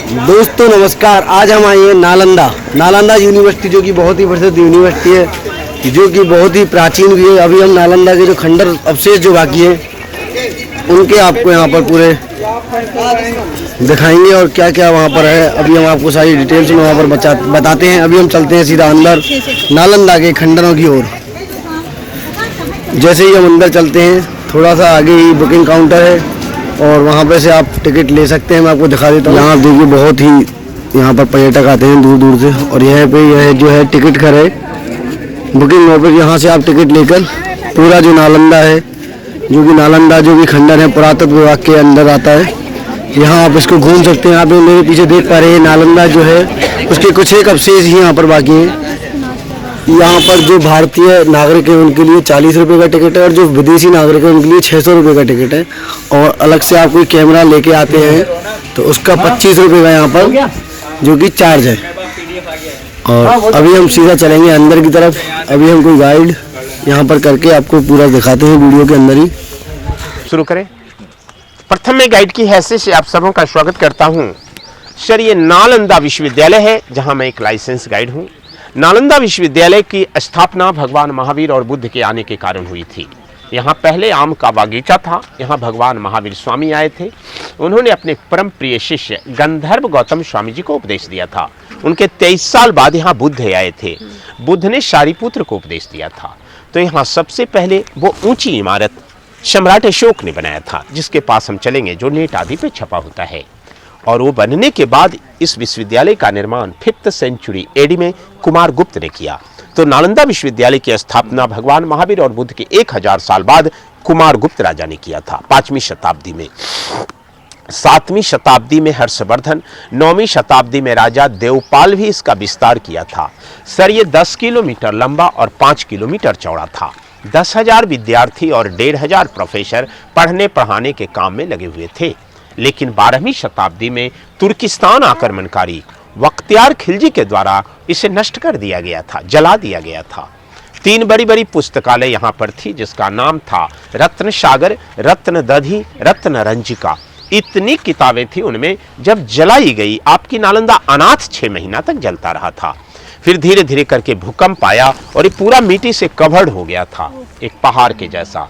दोस्तों नमस्कार। आज हम आए हैं नालंदा यूनिवर्सिटी, जो कि बहुत ही प्रसिद्ध यूनिवर्सिटी है, जो कि बहुत ही प्राचीन भी है। अभी हम नालंदा के जो खंडर अवशेष जो बाकी हैं उनके आपको यहाँ पर पूरे दिखाएंगे और क्या क्या वहाँ पर है। अभी हम आपको सारी डिटेल्स में वहाँ पर बताते हैं। अभी हम चलते हैं सीधा अंदर नालंदा के खंडरों की ओर। जैसे ही हम अंदर चलते हैं, थोड़ा सा आगे ही बुकिंग काउंटर है और वहाँ पे से आप टिकट ले सकते हैं। मैं आपको दिखा देता हूँ। यहाँ देखिए बहुत ही यहाँ पर पर्यटक आते हैं दूर दूर से, और यह जो है टिकट घर है, बुकिंग ऑफिस। यहाँ से आप टिकट लेकर पूरा जो नालंदा है, जो कि खंडर है, पुरातत्व विभाग के अंदर आता है, यहाँ आप इसको घूम सकते हैं। आप मेरे पीछे देख पा रहे हैं नालंदा जो है उसके कुछ एक अवशेष ही यहाँ पर बाकी हैं। यहाँ पर जो भारतीय नागरिक हैं उनके लिए 40 रुपये का टिकट है, और जो विदेशी नागरिक हैं उनके लिए 600 रुपये का टिकट है। और अलग से आप कोई कैमरा लेके आते हैं तो उसका 25 रुपये का यहाँ पर जो कि चार्ज है। और अभी हम सीधा चलेंगे अंदर की तरफ। अभी हम कोई गाइड यहाँ पर करके आपको पूरा दिखाते हैं वीडियो के अंदर ही। शुरू करें। प्रथम में गाइड की हैसियत से आप सबों का स्वागत करता हूँ। सर, ये नालंदा विश्वविद्यालय है जहाँ मैं एक लाइसेंस गाइड हूँ। नालंदा विश्वविद्यालय की स्थापना भगवान महावीर और बुद्ध के आने के कारण हुई थी। यहाँ पहले आम का बागीचा था। यहाँ भगवान महावीर स्वामी आए थे। उन्होंने अपने परम प्रिय शिष्य गंधर्व गौतम स्वामी जी को उपदेश दिया था। उनके 23 साल बाद यहाँ बुद्ध आए थे। बुद्ध ने शारिपुत्र को उपदेश दिया था। तो यहाँ सबसे पहले वो ऊंची इमारत सम्राट अशोक ने बनाया था, जिसके पास हम चलेंगे, जो नेट आदि पे छपा होता है। और वो बनने के बाद इस विश्वविद्यालय का निर्माण 5th सेंचुरी एडी में कुमार गुप्त ने किया। तो नालंदा विश्वविद्यालय की स्थापना भगवान महावीर और बुद्ध के 1000 साल बाद कुमार गुप्त राजा ने किया था, 5वीं शताब्दी में। 7वीं शताब्दी में हर्षवर्धन, 9वीं शताब्दी में राजा देवपाल भी इसका विस्तार किया था। सर, ये 10 किलोमीटर लंबा और 5 किलोमीटर चौड़ा था। 10,000 विद्यार्थी और 1,500 प्रोफेसर पढ़ने पढ़ाने के काम में लगे हुए थे। लेकिन 12वीं शताब्दी में तुर्किस्तान आक्रमणकारी बख्तियार खिलजी के द्वारा इसे नष्ट कर दिया गया था, जला दिया गया था। 3 बड़ी बड़ी पुस्तकालय यहाँ पर थी, जिसका नाम था रत्न सागर, रत्न दधि, रत्न रंजिका। इतनी किताबें थी उनमें, जब जलाई गई आपकी नालंदा अनाथ 6 महीना तक जलता रहा था। फिर धीरे धीरे करके भूकंप आया और ये पूरा मिट्टी से कवर्ड हो गया था, एक पहाड़ के जैसा।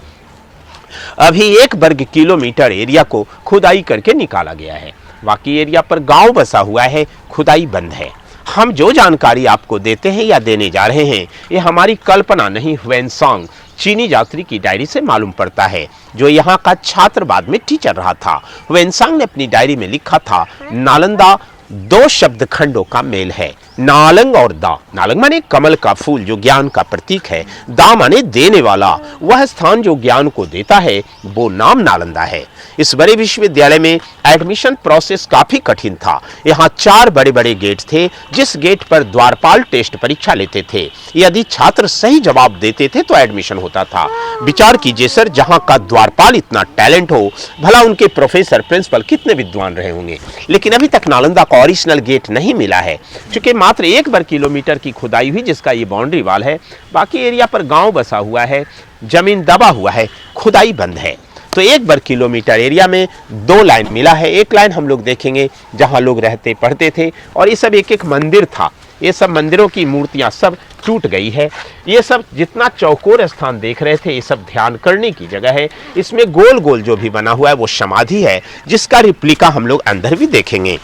अभी 1 वर्ग किलोमीटर एरिया को खुदाई करके निकाला गया है। बाकी एरिया पर गांव बसा हुआ है, खुदाई बंद है। हम जो जानकारी आपको देते हैं या देने जा रहे हैं, ये हमारी कल्पना नहीं, ह्वेनसांग चीनी यात्री की डायरी से मालूम पड़ता है, जो यहाँ का छात्र बाद में टीचर रहा था। ह्वेनसांग ने अपनी डायरी में लिखा था, नालंदा 2 शब्द खंडों का मेल है, नालंग और दा। नालंग माने कमल का फूल, जो ज्ञान का प्रतीक है। दा माने देने वाला, वह स्थान जो ज्ञान को देता है, वो नाम नालंदा है। इस बड़े विश्वविद्यालय में एडमिशन प्रोसेस काफी कठिन था। यहाँ 4 बड़े बड़े गेट थे, जिस गेट पर द्वारपाल टेस्ट परीक्षा लेते थे। यदि छात्र सही जवाब देते थे तो एडमिशन होता था। विचार कीजिए सर, जहाँ का द्वारपाल इतना टैलेंट हो, भला उनके प्रोफेसर प्रिंसिपल कितने विद्वान रहे होंगे। लेकिन अभी तक नालंदा का ओरिजिनल गेट नहीं मिला है, क्योंकि मात्र 1 वर्ग किलोमीटर की खुदाई हुई, जिसका ये बाउंड्री वाल है। बाकी एरिया पर गांव बसा हुआ है, जमीन दबा हुआ है, खुदाई बंद है। तो 1 वर्ग किलोमीटर एरिया में 2 लाइन मिला है। एक लाइन हम लोग देखेंगे जहां लोग रहते पढ़ते थे, और ये सब एक एक मंदिर था। ये सब मंदिरों की मूर्तियां सब टूट गई है। ये सब जितना चौकोर स्थान देख रहे थे, ये सब ध्यान करने की जगह है। इसमें गोल गोल जो भी बना हुआ है वो समाधि है, जिसका रिप्लिका हम लोग अंदर भी देखेंगे।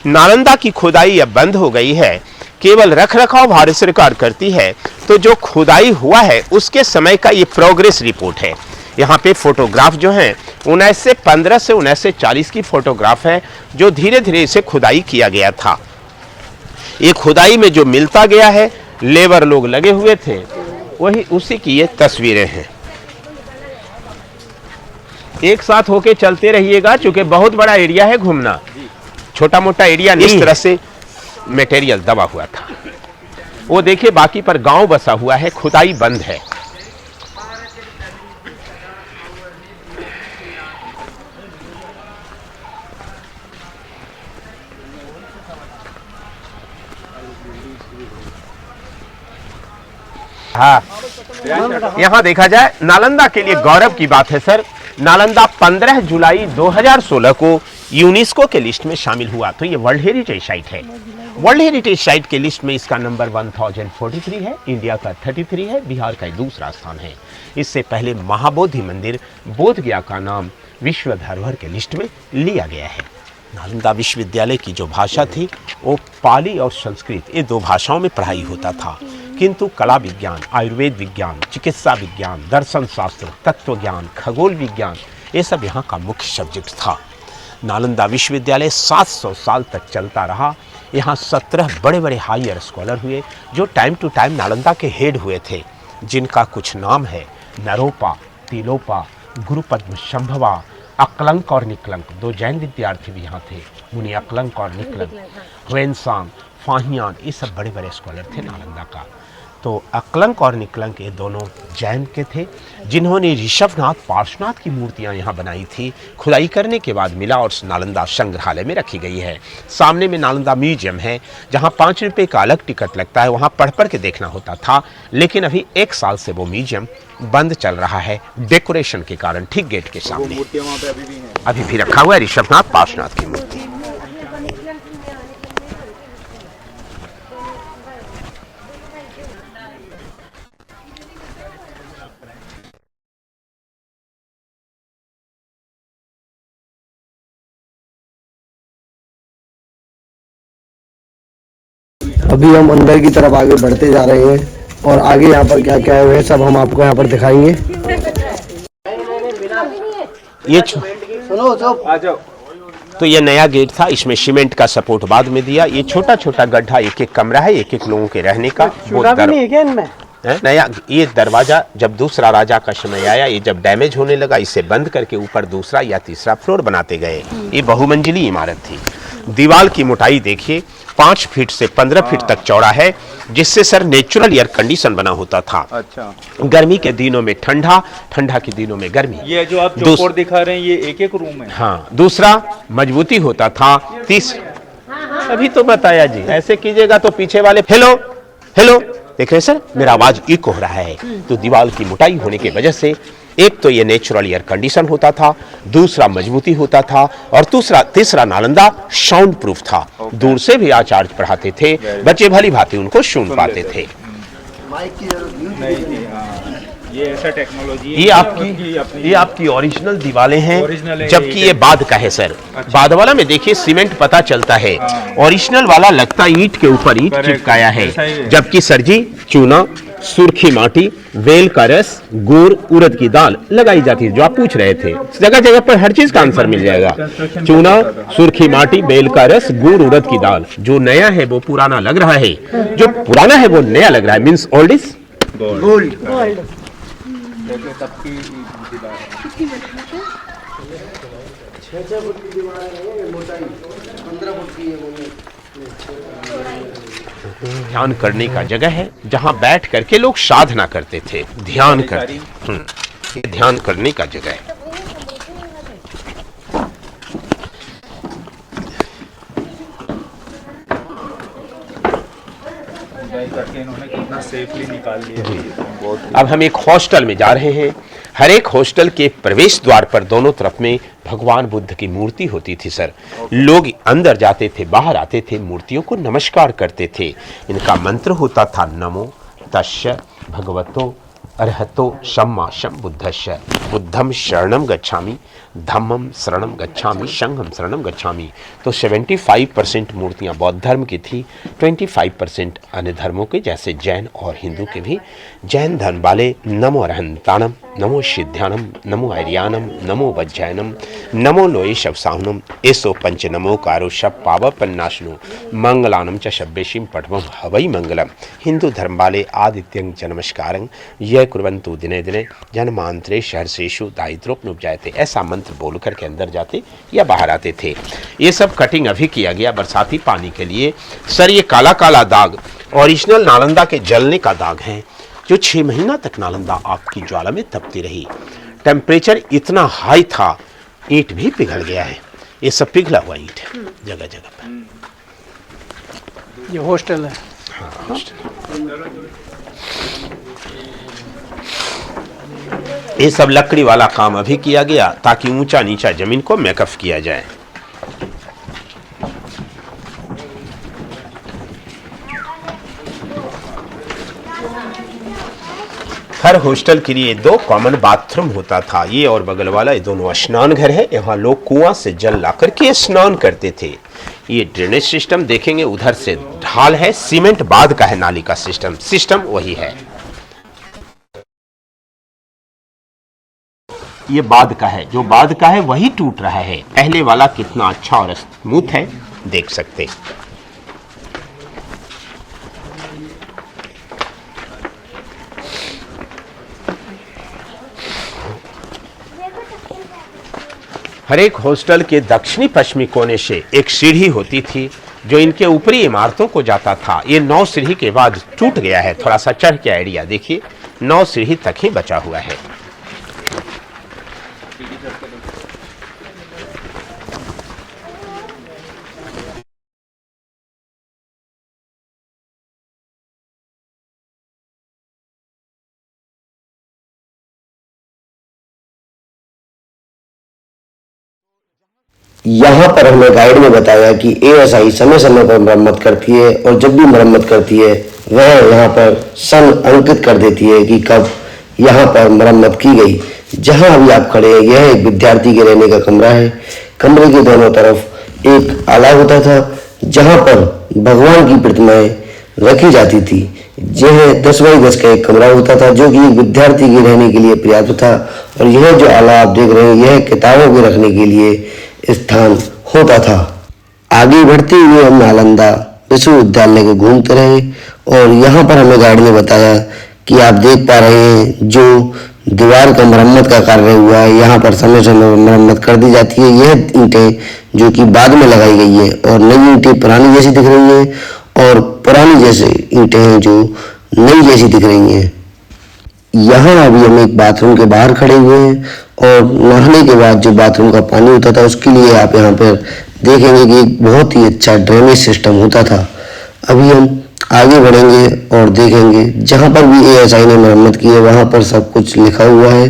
नालंदा की खुदाई अब बंद हो गई है, केवल रख रखाव भारत सरकार करती है। तो जो खुदाई हुआ है उसके समय का ये प्रोग्रेस रिपोर्ट है। यहाँ पे फोटोग्राफ जो हैं 1915 से 1940 की फोटोग्राफ है, जो धीरे धीरे इसे खुदाई किया गया था। ये खुदाई में जो मिलता गया है, लेबर लोग लगे हुए थे, वही उसी की ये तस्वीरें हैं। एक साथ होके चलते रहिएगा, क्योंकि बहुत बड़ा एरिया है घूमना, छोटा मोटा एरिया नहीं। इस तरह से मटेरियल दबा हुआ था, वो देखिए। बाकी पर गांव बसा हुआ है, खुदाई बंद है। हाँ, यहाँ देखा जाए, नालंदा के लिए गौरव की बात है सर। नालंदा 15 जुलाई 2016 को यूनेस्को के लिस्ट में शामिल हुआ। तो ये वर्ल्ड हेरिटेज साइट है। वर्ल्ड हेरिटेज साइट के लिस्ट में इसका नंबर 1043 है, इंडिया का 33 है, बिहार का दूसरा स्थान है। इससे पहले महाबोधि मंदिर बोध गया का नाम विश्व धरोहर के लिस्ट में लिया गया है। नालंदा विश्वविद्यालय की जो भाषा थी वो पाली और संस्कृत, ये दो भाषाओं में पढ़ाई होता था, किंतु कला विज्ञान, आयुर्वेद विज्ञान, चिकित्सा विज्ञान, दर्शन शास्त्र, तत्व ज्ञान, खगोल विज्ञान, ये सब यहाँ का मुख्य सब्जेक्ट था। नालंदा विश्वविद्यालय 700 साल तक चलता रहा। यहाँ 17 बड़े बड़े हायर स्कॉलर हुए जो टाइम टू टाइम नालंदा के हेड हुए थे, जिनका कुछ नाम है नरोपा, तिलोपा, गुरुपद्म शंभवा, अकलंक और निकलंक। दो जैन विद्यार्थी भी यहाँ थे, मुनि अकलंक और निकलंक। ह्वेनसांग, फाहियान, ये सब बड़े बड़े स्कॉलर थे नालंदा का। तो अकलंक और निकलंक ये दोनों जैन के थे, जिन्होंने ऋषभनाथ पार्श्वनाथ की मूर्तियां यहाँ बनाई थी। खुदाई करने के बाद मिला और नालंदा संग्रहालय में रखी गई है। सामने में नालंदा म्यूजियम है, जहाँ 5 रुपये का अलग टिकट लगता है, वहाँ पढ़ के देखना होता था। लेकिन अभी 1 साल से वो म्यूजियम बंद चल रहा है डेकोरेशन के कारण। ठीक गेट के सामने अभी भी रखा हुआ है ऋषभनाथ पार्श्वनाथ की मूर्ति। अभी हम अंदर की तरफ आगे बढ़ते जा रहे हैं और आगे यहाँ पर क्या क्या है सब हम आपको यहाँ पर दिखाएंगे। ये तो ये नया गेट था, इसमें सीमेंट का सपोर्ट बाद में दिया। ये छोटा छोटा गड्ढा, एक एक कमरा है, एक एक लोगों के रहने का। नया ये दरवाजा जब दूसरा राजा का समय आया, ये जब डैमेज होने लगा, इसे बंद करके ऊपर दूसरा या तीसरा फ्लोर बनाते गए। ये बहुमंजिली इमारत थी। दीवार की मोटाई देखिए 5 फीट से 15 फीट तक चौड़ा है, जिससे सर नेचुरल एयर कंडीशन बना होता था। अच्छा। गर्मी के दिनों में ठंडा, ठंडा के दिनों में गर्मी। ये जो आप चौकोर दिखा रहे हैं, ये एक एक रूम है। हाँ, दूसरा मजबूती होता था। अभी तो बताया जी, ऐसे कीजिएगा तो पीछे वाले हेलो हेलो देख रहे सर, मेरा आवाज इको हो रहा है। तो दीवार की मोटाई होने की वजह से एक तो ये नेचुरल एयर कंडीशन होता था, दूसरा मजबूती होता था, और तीसरा नालंदा साउंड प्रूफ था। दूर से भी आचार्य पढ़ाते थे, बच्चे भली भांति उनको सुन पाते थे। ये ऐसा टेक्नोलॉजी, ये आपकी ओरिजिनल दीवारें हैं, जबकि ये बाद का है सर। बाद वाला में देखिए सीमेंट पता चलता है, ओरिजिनल वाला लगता ईंट के ऊपर ईंट चिपकाया है, जबकि सर जी चूना, सुर्खी माटी, वेल का रस, गुड़, उड़द की दाल लगाई जाती है। जो आप पूछ रहे थे, जगह जगह पर हर चीज का आंसर मिल जाएगा। चूना, सुर्खी माटी, बेल का रस, गुड़, उड़द की दाल। जो नया है वो पुराना लग रहा है, जो पुराना है वो नया लग रहा है। Means old is gold. ध्यान करने का जगह है, जहां बैठ करके लोग साधना करते थे, ध्यान करते। ये ध्यान करने का जगह है। कितना सेफली निकाल लिया। अब हम एक हॉस्टल में जा रहे हैं। हर एक हॉस्टल के प्रवेश द्वार पर दोनों तरफ में भगवान बुद्ध की मूर्ति होती थी सर। लोग अंदर जाते थे, बाहर आते थे, मूर्तियों को नमस्कार करते थे। इनका मंत्र होता था नमो तस्य भगवतो अरहतो सम्मा सम्बुद्धस्य बुद्धम शरणम गच्छामि, धम्मम शरणम गच्छामि, संघम शरणम गच्छामि। तो 75% मूर्तियां बौद्ध धर्म की थी, 25% अन्य धर्मों के जैसे जैन और हिंदू के भी। जैन धर्म वाले नमो अरहंताणम, नमो सिद्ध्यानम, नमो आर्यानम, नमो वज्जैनम, नमो लोये शवसाहुनम, एसो पंच नमो कारो शब पाव पन्नाशनो मंगलानम च शब्बेशिम पठवम हवई मंगलम। हिंदू धर्म वाले आदित्यं च नमस्कारं यह कुर्वन्तु दिने दिने जन्मांतरे सहर्षेषु दायित्रोपनुपजायते। ऐसा मंत्र बोल करके अंदर जाते या बाहर आते थे। ये सब कटिंग अभी किया गया बरसाती पानी के लिए। सर ये काला काला दाग ओरिजिनल नालंदा के जलने का दाग है, जो 6 महीना तक नालंदा आग की ज्वाला में तपती रही। टेम्परेचर इतना हाई था, ईंट भी पिघल गया है। ये सब पिघला हुआ ईंट है जगह जगह पर। ये हॉस्टल है। हाँ, हॉस्टल। ये सब लकड़ी वाला काम अभी किया गया ताकि ऊंचा नीचा जमीन को मेकअप किया जाए। हर हॉस्टल के लिए 2 कॉमन बाथरूम होता था। ये और बगल वाला ये दोनों स्नान घर है। यहाँ लोग कुआं से जल लाकर के स्नान करते थे। ये ड्रेनेज सिस्टम देखेंगे, उधर से ढाल है, सीमेंट बाद का है, नाली का सिस्टम वही है। ये बाद का है, जो बाद का है वही टूट रहा है। पहले वाला कितना अच्छा और स्मूथ है, देख सकते। हर एक हॉस्टल के दक्षिणी पश्चिमी कोने से एक सीढ़ी होती थी जो इनके ऊपरी इमारतों को जाता था। ये 9 सीढ़ी के बाद टूट गया है। थोड़ा सा चढ़ के आइडिया देखिए, 9 सीढ़ी तक ही बचा हुआ है। यहाँ पर हमें गाइड ने बताया कि एएसआई समय समय पर मरम्मत करती है और जब भी मरम्मत करती है वह यहाँ पर सन अंकित कर देती है कि कब यहाँ पर मरम्मत की गई। जहाँ अभी आप खड़े हैं यह एक विद्यार्थी के रहने का कमरा है। कमरे के दोनों तरफ एक आला होता था जहाँ पर भगवान की प्रतिमाएं रखी जाती थी। यह 10 बाई 10 का एक कमरा होता था जो कि एक विद्यार्थी के रहने के लिए पर्याप्त था। और यह जो आला आप देख रहे हैं यह किताबों के रखने के लिए स्थान होता था। आगे बढ़ते हुए हम नालंदा विश्वविद्यालय को घूमते रहे और यहाँ पर हमें गाइड ने बताया कि आप देख पा रहे हैं जो दीवार का मरम्मत का कार्य हुआ है, यहाँ पर समय समय मरम्मत कर दी जाती है। यह ईंटें जो कि बाद में लगाई गई है और नई ईंटें पुरानी जैसी दिख रही हैं और पुरानी जैसे ईंटें हैं जो नई जैसी दिख रही हैं। यहाँ अभी हम एक बाथरूम के बाहर खड़े हुए हैं और नहाने के बाद जो बाथरूम का पानी होता था उसके लिए आप यहाँ पर देखेंगे कि एक बहुत ही अच्छा ड्रेनेज सिस्टम होता था। अभी हम आगे बढ़ेंगे और देखेंगे जहाँ पर भी एएसआई ने मरम्मत की है वहाँ पर सब कुछ लिखा हुआ है।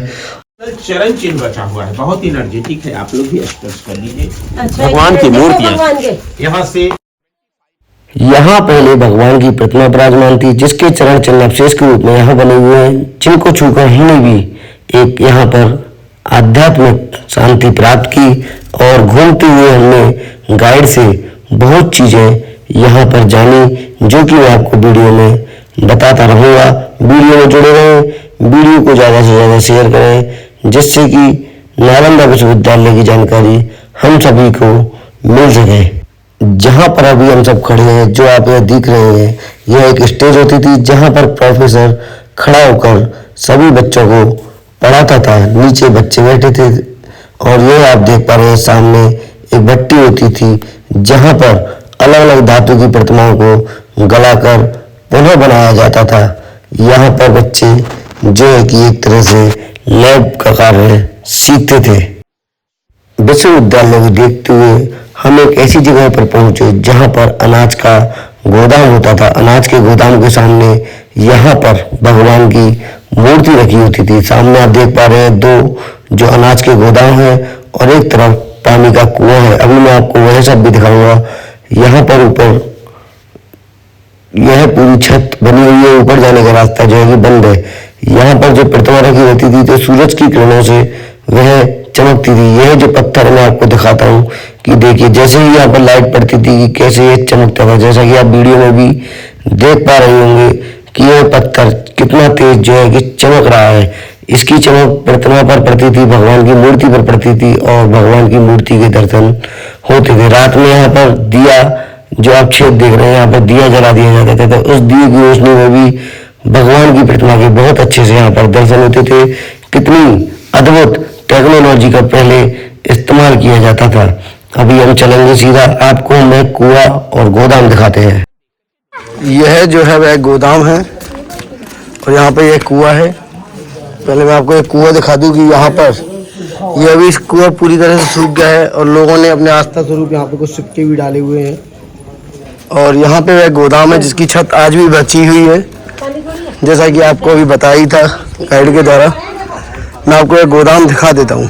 चरण चिन्ह बचा हुआ है, बहुत एनर्जेटिक है। आप लोग भी स्पर्श कर लीजिए। अच्छा, भगवान की मूर्तियां यहाँ से यहाँ पहले भगवान की प्रतिमा विराजमान थी जिसके चरण चिन्ह अवशेष के रूप में यहाँ बने हुए हैं, जिनको छूकर हमने भी एक यहाँ पर आध्यात्मिक शांति प्राप्त की। और घूमते हुए हमने गाइड से बहुत चीजें यहाँ पर जानी जो कि मैं आपको वीडियो में बताता रहूँगा। वीडियो में जुड़े रहें, वीडियो को ज़्यादा से ज़्यादा शेयर करें जिससे कि नालंदा विश्वविद्यालय की जानकारी हम सभी को मिल सके। जहाँ पर अभी हम सब खड़े हैं जो आप यहाँ दिख रहे हैं यह एक स्टेज होती थी जहाँ पर प्रोफेसर खड़ा होकर सभी बच्चों को पढ़ाता था। नीचे बच्चे बैठे थे और यह आप देख पा रहे हैं सामने एक भट्टी होती थी जहाँ पर अलग अलग धातु की प्रतिमाओं को गलाकर पुनः बनाया जाता था। यहाँ पर बच्चे जो है कि एक तरह से लैब का कार्य सीखते थे। विश्वविद्यालय को देखते हुए हम एक ऐसी जगह पर पहुंचे जहां पर अनाज का गोदाम होता था। अनाज के गोदाम के सामने यहाँ पर भगवान की मूर्ति रखी होती थी। सामने आप देख पा रहे हैं 2 जो अनाज के गोदाम है और एक तरफ पानी का कुआं है। अभी मैं आपको वह सब भी दिखाऊंगा। यहाँ पर ऊपर यह पूरी छत बनी हुई है, ऊपर जाने का रास्ता जो है कि बंद है। यहाँ पर जो प्रतिमा रखी होती थी तो सूरज की किरणों से वह चमकती थी। यह जो पत्थर मैं आपको दिखाता हूँ कि देखिए जैसे ही यहाँ पर लाइट पड़ती थी कि कैसे ये चमकता था। जैसा कि आप वीडियो में भी देख पा रहे होंगे कि यह पत्थर कितना तेज जो है कि चमक रहा है। इसकी चमक प्रतिमा पर पड़ती थी, भगवान की मूर्ति पर पड़ती थी और भगवान की मूर्ति के दर्शन होते थे। रात में यहाँ पर दिया जो आप छेद देख रहे हैं यहाँ पर दिया जला दिया जाता था। उस दिए की रोशनी में भी भगवान की प्रतिमा के बहुत अच्छे से यहाँ पर दर्शन होते थे। कितनी अद्भुत टेक्नोलॉजी का पहले इस्तेमाल किया जाता था। अभी हम चलेंगे सीधा, आपको मैं कुआं और गोदाम दिखाते हैं। यह जो है वह गोदाम है और यहाँ पे एक कुआं है। पहले मैं आपको एक कुआं दिखा दूं कि यहाँ पर यह अभी इस कुआं पूरी तरह से सूख गया है और लोगों ने अपने आस्था स्वरूप यहाँ पे कुछ सिक्के भी डाले हुए हैं। और यहाँ पे वह गोदाम है जिसकी छत आज भी बची हुई है, जैसा कि आपको अभी बताया ही था गाइड के द्वारा। मैं आपको एक गोदाम दिखा देता हूँ।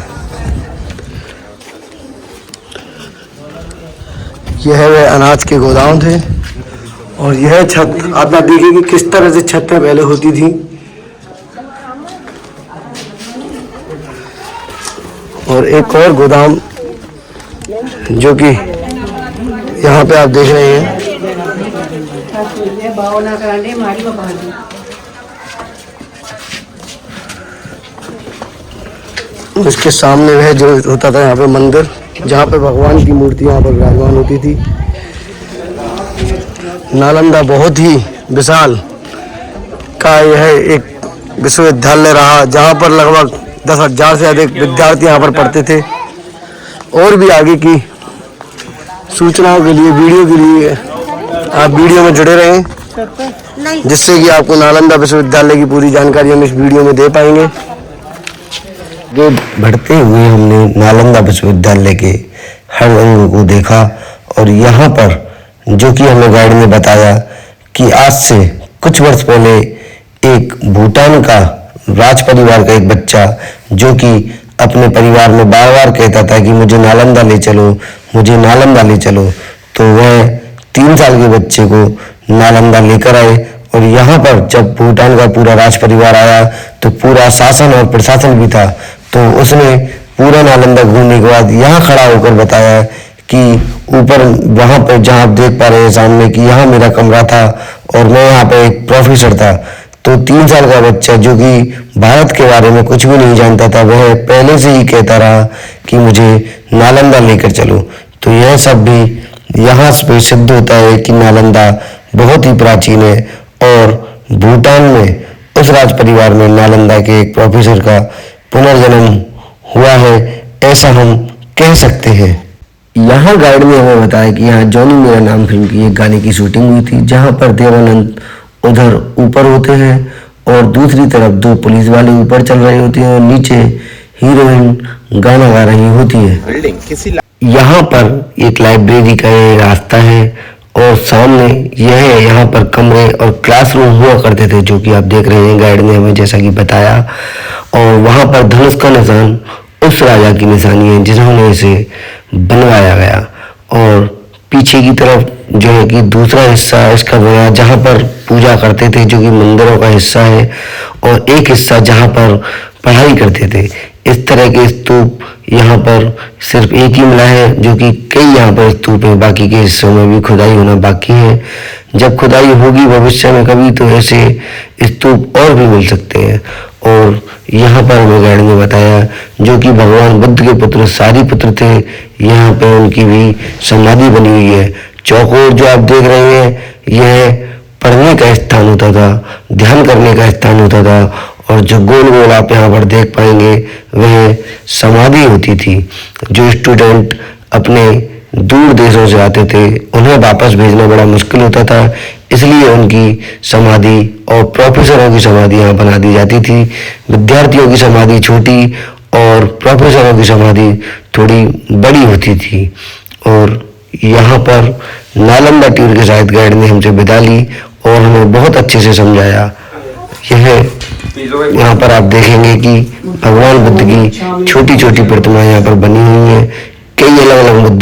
यह वह अनाज के गोदाम थे और यह छत आप देखिए कि किस तरह से छतें पहले होती थी। और एक और गोदाम जो कि यहाँ पे आप देख रहे हैं। उसके सामने वह जो होता था यहाँ पे मंदिर, जहाँ पे भगवान की मूर्ति यहाँ पर विराजमान होती थी। नालंदा बहुत ही विशाल का यह एक विश्वविद्यालय रहा, जहाँ पर लगभग 10,000 से अधिक विद्यार्थी यहाँ पर पढ़ते थे। और भी आगे की सूचनाओं के लिए, वीडियो के लिए आप वीडियो में जुड़े रहें, जिससे कि आपको नालंदा विश्वविद्यालय की पूरी जानकारी हम इस वीडियो में दे पाएंगे। आगे बढ़ते हुए हमने नालंदा विश्वविद्यालय के हर अंग को देखा और यहाँ पर जो कि हमें गाइड ने बताया कि आज से कुछ वर्ष पहले एक भूटान का राज परिवार का एक बच्चा जो कि अपने परिवार में बार बार कहता था कि मुझे नालंदा ले चलो, मुझे नालंदा ले चलो, तो वह 3 साल के बच्चे को नालंदा लेकर आए। और यहाँ पर जब भूटान का पूरा राज परिवार आया तो पूरा शासन और प्रशासन भी था, तो उसने पूरा नालंदा घूमने के बाद यहाँ खड़ा होकर बताया कि ऊपर वहाँ पर जहाँ आप देख पा रहे हैं सामने कि यहाँ मेरा कमरा था और मैं यहाँ पे एक प्रोफेसर था। तो 3 साल का बच्चा जो कि भारत के बारे में कुछ भी नहीं जानता था, वह पहले से ही कहता रहा कि मुझे नालंदा लेकर चलो। तो यह सब भी यहाँ से सिद्ध होता है कि नालंदा बहुत ही प्राचीन है और भूटान में उस राज परिवार में नालंदा के एक प्रोफेसर का पुनर्जन्म हुआ है, ऐसा हम कह सकते हैं। यहाँ गाइड ने हमें बताया कि यहाँ जॉनी मेरा नाम फिल्म की एक गाने की शूटिंग हुई थी, जहाँ पर देवानंद उधर ऊपर होते हैं और दूसरी तरफ 2 पुलिस वाले ऊपर चल रहे होते हैं और नीचे हीरोइन गाना गा रही होती है। यहाँ पर एक लाइब्रेरी का ये रास्ता है और सामने यह यहाँ पर कमरे और क्लासरूम हुआ करते थे, जो कि आप देख रहे हैं गाइड ने हमें जैसा कि बताया। और वहाँ पर धनुष का निशान उस राजा की निशानी है जिन्होंने इसे बनवाया गया। और पीछे की तरफ जो है कि दूसरा हिस्सा इसका बना जहाँ पर पूजा करते थे, जो कि मंदिरों का हिस्सा है, और एक हिस्सा जहाँ पर पढ़ाई करते थे। इस तरह के स्तूप यहाँ पर सिर्फ एक ही मिला है, जो कि कई यहाँ पर स्तूप है, बाकी के हिस्सों में भी खुदाई होना बाकी है। जब खुदाई होगी भविष्य में कभी तो ऐसे स्तूप और भी मिल सकते हैं। और यहाँ पर हमें गाइड ने बताया जो कि भगवान बुद्ध के पुत्र सारिपुत्र थे, यहाँ पे उनकी भी समाधि बनी हुई है। चौकोर जो आप देख रहे हैं यह पढ़ने का स्थान होता था, ध्यान करने का स्थान होता था, और जो गोल गोल आप यहाँ पर देख पाएंगे वह समाधि होती थी। जो स्टूडेंट अपने दूर देशों से आते थे उन्हें वापस भेजना बड़ा मुश्किल होता था, इसलिए उनकी समाधि और प्रोफेसरों की समाधि यहाँ बना दी जाती थी। विद्यार्थियों की समाधि छोटी और प्रोफेसरों की समाधि थोड़ी बड़ी होती थी। और यहाँ पर नालंदा टूर के साथ गाइड ने हमसे विदा ली और हमें बहुत अच्छे से समझाया। यह यहाँ पर आप देखेंगे कि भगवान बुद्ध की छोटी छोटी प्रतिमाएं यहाँ पर बनी हुई हैं, कई अलग अलग मुद्रा